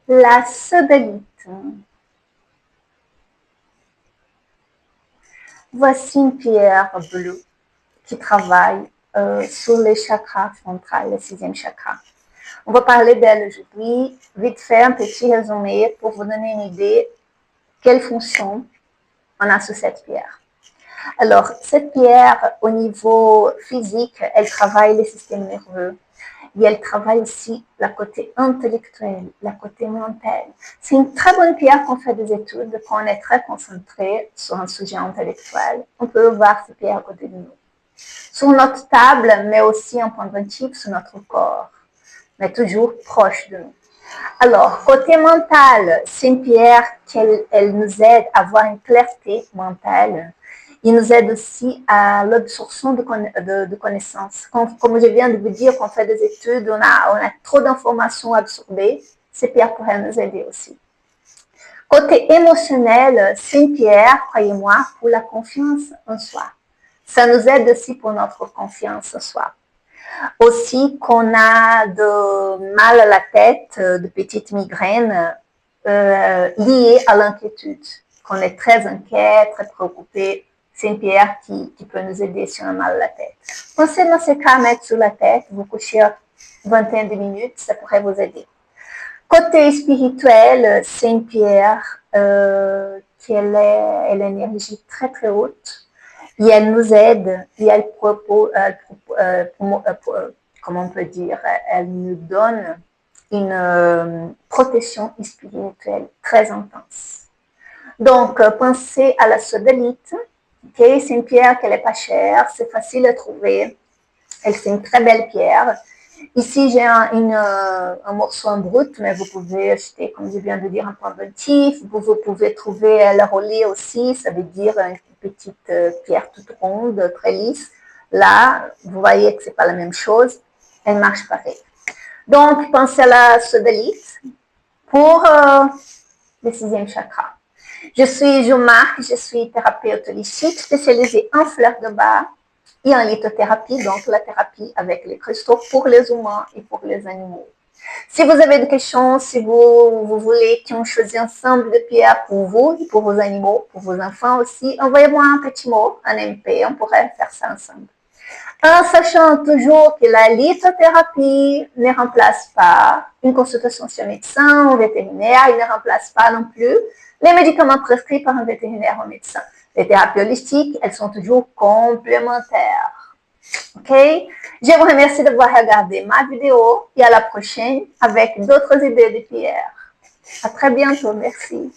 La sodalite. Voici une pierre bleue qui travaille sur les chakras centrales, le sixième chakra. On va parler d'elle aujourd'hui. Vite fait, un petit résumé pour vous donner une idée quelle fonction on a sur cette pierre. Alors, cette pierre, au niveau physique, elle travaille le système nerveux. Et elle travaille aussi la côté intellectuel, la côté mental. C'est une très bonne pierre quand on fait des études, quand on est très concentré sur un sujet intellectuel. On peut voir cette pierre à côté de nous. Sur notre table, mais aussi en pendentif sur notre corps, mais toujours proche de nous. Alors, côté mental, c'est une pierre elle nous aide à avoir une clarté mentale. Il nous aide aussi à l'absorption de connaissances. Comme je viens de vous dire, quand on fait des études, on a trop d'informations absorbées. Ces pierres pourraient nous aider aussi. Côté émotionnel, c'est une pierre, croyez-moi, pour la confiance en soi. Ça nous aide aussi pour notre confiance en soi. Aussi qu'on a de mal à la tête, de petites migraines liées à l'inquiétude, qu'on est très inquiet, très préoccupé. C'est une pierre qui peut nous aider si on a mal à la tête. Pensez dans ces cas à mettre sur la tête, vous couchez 21 minutes, ça pourrait vous aider. Côté spirituel, c'est une pierre qui elle a l'énergie très très haute et elle nous aide et elle propose, comment on peut dire, elle nous donne une protection spirituelle très intense. Donc, pensez à la sodalite. Okay? C'est une pierre qui n'est pas chère, c'est facile à trouver. C'est une très belle pierre. Ici, j'ai un morceau en brut, mais vous pouvez acheter, comme je viens de dire, un pendentif. Vous pouvez trouver le relais aussi, ça veut dire une petite pierre toute ronde, très lisse. Là, vous voyez que ce n'est pas la même chose. Elle marche pareil. Donc, pensez à la sodalite pour le sixième chakra. Je suis Jo-Marc, je suis thérapeute holistique spécialisée en fleurs de bar et en lithothérapie, donc la thérapie avec les cristaux pour les humains et pour les animaux. Si vous avez des questions, si vous voulez qu'on choisisse ensemble des pierres pour vous et pour vos animaux, pour vos enfants aussi, envoyez-moi un petit mot, un MP, on pourrait faire ça ensemble. En sachant toujours que la lithothérapie ne remplace pas une consultation chez un médecin ou vétérinaire, il ne remplace pas non plus les médicaments prescrits par un vétérinaire ou un médecin. Les thérapies holistiques, elles sont toujours complémentaires. OK? Je vous remercie d'avoir regardé ma vidéo et à la prochaine avec d'autres idées de pierre. À très bientôt. Merci.